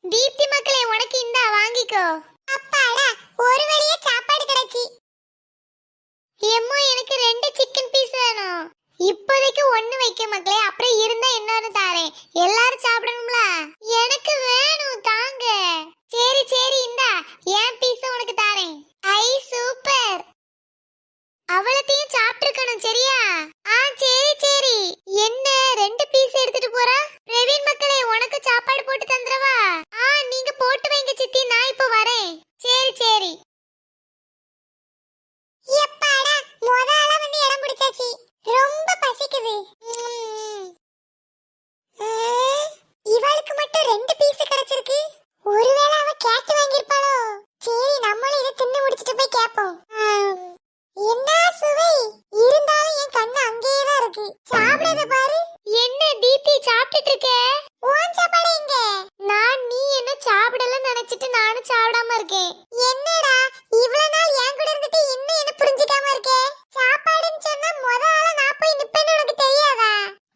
தீப்தி மக்களே, உனக்கு இந்தா வாங்கிக்கோ. அப்பாடா, ஒரு வழியா சாப்பாடு கிடைச்சி. எம்மோ, எனக்கு 2 சிக்கன் பீஸ் வேணும். இப்போதைக்கு ஒண்ணு வைக்க மக்களே, அப்புறம் இருந்தா இன்னொரு தாரேன். எல்லாரும் சாப்பிடணும்ல. எனக்கு வேணும், தாங்க. சரி சரி, இந்தா என் பீஸ உனக்கு தாரேன். ஐ சூப்பர். அவளத்தையும் சாப்பிட்டுருக்கணும், சரியா? சரி சரி. என்ன 2 பீஸ் எடுத்துட்டு போறா? பிரவீன் மக்களே, உனக்கு சாப்பாடு போட்டு தந்துறவா? நீங்க போட்டு வைங்க சித்தி, நான் இப்ப வரேன். சரி சரி. எப்பாடா, முதல்ல வந்து இடம் பிடிச்சாச்சு. ரொம்ப பசிக்குது. இவளுக்கு மட்டும் 2 பீஸ் கிடைச்சிருக்கு. ஒருவேளை அவ கேட்டு வாங்கிருப்பாளோ? சரி, நம்மளும் இதை தின்னு முடிச்சிட்டு போய் கேட்போம். என்ன சுவை இருந்தாலும் என் கண்ணு அங்கேயே தான் இருக்கு. சாப்பிடாத பாரு. என்ன தீப்தி சாப்பிட்டுட்டு இருக்க? உன் சாப்பாடு எங்க? நீ என்ன சாப்பிடல நினைச்சிட்டு நானும் சாப்பிடாம இருக்கேன். என்னடா இவ்வளவு நாள் என் கூட இருந்துட்டு இன்னும் என்ன புரிஞ்சுக்காம இருக்கே? சாப்பாடுன்னு சொன்னா முதல்ல நான் போய் நிப்பேன்னு உனக்கு தெரியாதா?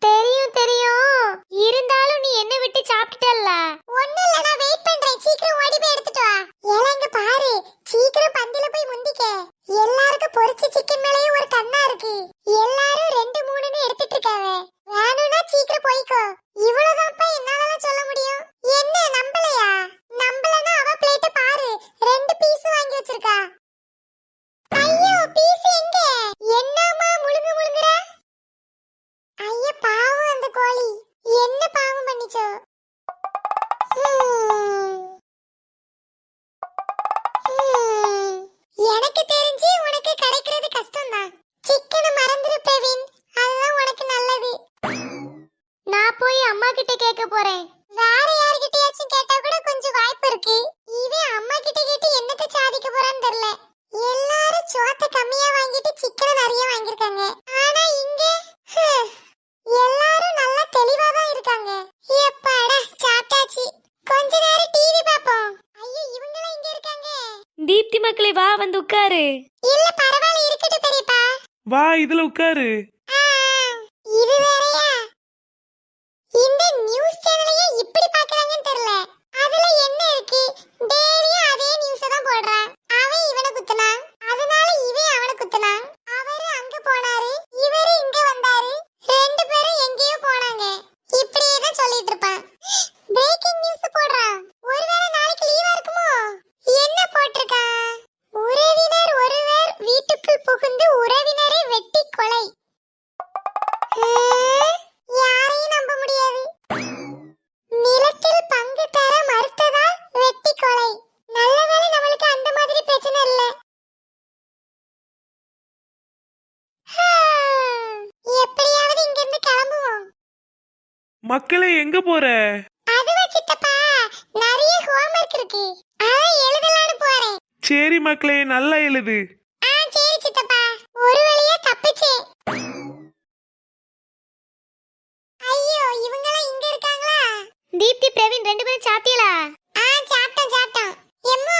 தெரியும் தெரியும், இருந்தாலும் நீ என்ன விட்டு சாப்பிட்டுட்டல்ல. ஒண்ணும் இல்ல, நான் வெயிட் பண்றேன். சீக்கிரம் ஓடி போய் எடுத்துட்டு வா. ஏலங்க பாரு, சீக்கிரம் பந்தில போய் முந்திக்க. எல்லாருக்கும் பொரிச்ச சிக்கன் மேலயும் ஒரு கண்ணா இருக்கு. எல்லாரும் 2 3ன்னு எடுத்துட்டு இருக்காங்க. வேணும்னா சீக்கிரம் போய்க்கோ. இவ்வளவுதான்ப்பா என்னால சொல்ல முடியும். என்ன நம்பலையா? நம்பலனா அவ பிளேட்ட பாரு, 2 பீஸ் வாங்கி வச்சிருக்கா. ஐயோ, பீஸ் எங்க? என்னம்மா முழுங்கு முழுங்குற? ஐய பாவம், அந்த கோழி என்ன பாவம் பண்ணிச்சோ? எனக்கு தெரிஞ்சு உனக்கு கிடைக்கிறது கஷ்டம்தான். சிக்கனை மறந்துரு பிரவீன், அதுதான் உனக்கு நல்லது. நான் போய் அம்மா கிட்ட கேட்க போறேன். வேற யார்கிட்டயாச்சும் கேட்டா கூட கொஞ்சம் வாய்ப்பு இருக்கு. இவன் அம்மா கிட்ட கேட்டு என்னத்தை சாதிக்க போறான்னு தெரியல. எல்லாரும் சோத்தை கம்மியா வாங்கிட்டு சிக்கனை நிறைய வாங்கிருக்காங்க. ஆனா இங்க எல்லாரும் நல்லா தெளிவா தான் இருக்காங்க. எப்பாடா சாப்பிட்டாச்சு. கொஞ்ச நேரம் டிவி பாப்போம். ஐயோ, இவங்கலாம் இங்க இருக்காங்க. தீப்தி மக்களே, வா வந்து உட்காரு. இல்ல பரவாயில்ல, இருக்கட்டும் பெரியப்பா. வா, இதுல உட்காரு. இது வேறயா? இந்த நியூஸ் சேனலையே இப்படி பாக்குறாங்கன்னு தெரியல. அதுல என்ன இருக்கு? டெய்லியும் அதே நியூஸ் தான் போடுறான். அவன் இவனை குத்துனான், அதனால இவன் அவனை குத்துனான். அவரு அங்க போனாரு, இவரு இங்க வந்தாரு. 2 பேரும் எங்கேயோ போனாங்க. இப்படியே தான் சொல்லிட்டு இருப்பான். பிரேக்கிங் நியூஸ் போடுறான். ஒருவேளை நாளைக்கு லீவா இருக்குமோ? என்ன போட்டிருக்கான்? உறவினர் ஒருவர் வீட்டுக்குள் புகுந்து உறவினரை வெட்டி கொலை. யாரையும் நம்ப முடியாது. நிலத்தில் பங்கு தர மறுத்ததால் வெட்டி கொலை. நல்ல வேளை நம்மளுக்கு அந்த மாதிரி பிரச்சனை இல்ல. எப்படியாவது இங்க இருந்து கிளம்புவோம். மக்களே, எங்க போற? அதுவா சித்தப்பா, நிறைய ஹோம்வொர்க் இருக்கு, அதான் எழுதலாம்னு போறேன். சரி மக்களே, நல்லா எழுது. சரி சித்தப்பா, ஒரு வழியா தப்பிச்சேன். ஐயோ, இவங்கலாம் இங்க இருக்காங்களா? தீப்தி பிரவீன் 2 பேரும் சாப்பிட்டீங்களா? சாப்பிட்டோம். எம்மோ,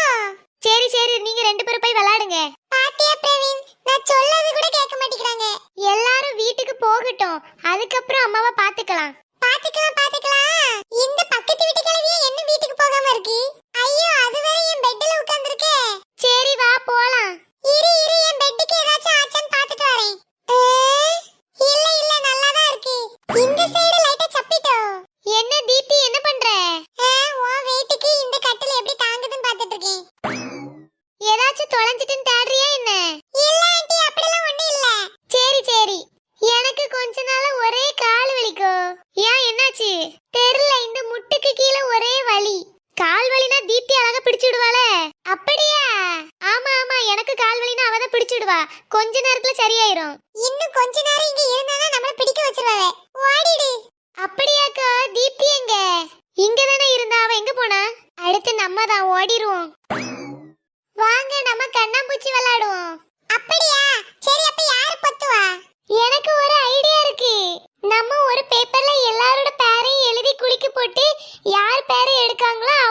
சரி சரி, நீங்க 2 பேரும் போய் விளையாடுங்க. பாத்தியா பிரவீன், நான் சொல்லது கூட கேட்க மாட்டேங்கிறாங்க. எல்லாரும் வீட்டுக்கு போகட்டும், அதுக்கப்புறம் அம்மாவை பாத்துக்கலாம். இந்த பக்கத்து வீட்டு கிழவியே என்ன வீட்டுக்கு போகாம இருக்கு? ஐயோ, அது வேற என் பெட்ல உட்கார்ந்திருக்கே. சரி வா போலாம். இரு என் பெட்டுக்கு ஏதாச்சும் ஆச்சான்னு பாத்துட்டு வரேன். இல்ல நல்லாதான் இருக்கு. இந்த சைடு லைட்டா சப்பிட்டோ. என்ன தீப்தி, என்ன பண்ற? உன் வெயிட்டுக்கு இந்த கட்டில் எப்படி தாங்குதுன்னு பாத்துட்டு இருக்கேன். ஏதாச்சும் தொலைஞ்சிட்டுன்னு தேடுறியா என்ன? இல்ல ஆண்டி, அப்படிலாம் ஒண்ணும் இல்ல. சரி, எனக்கு கொஞ்ச நாளா ஒரே கால் வலிக்கும். ஏன், என்னாச்சு? தெரியல, இந்த முட்டுக்கு கீழே ஒரே வலி. கால் வலினா தீப்தி அழகா பிடிச்சு விடுவாளே. அப்படியா? ஆமா, எனக்கு கால் வலினா அவ தான் பிடிச்சு விடுவா. கொஞ்ச நேரத்துல சரியாயிரும். இன்னும் கொஞ்ச நேரம் இங்க இருந்தானா நம்மள பிடிக்க வச்சிருவாவே. ஓடிடு. அப்படியாக்கா? தீப்தி எங்க? இங்க தானே இருந்தா, அவ எங்க போனா? அடுத்து நம்ம தான் ஓடிடுவோம். வாங்க, நம்ம கண்ணாம்பூச்சி விளையாடுவோம். அப்படியா? சரி, அப்ப யாரு பத்துவா? எனக்கு ஒரு ஐடியா இருக்கு. நம்ம ஒரு பேப்பர்ல எல்லாரோட பேரையும் எழுதி குளிக்கு போட்டு யார் பேரை எடுக்காங்களோ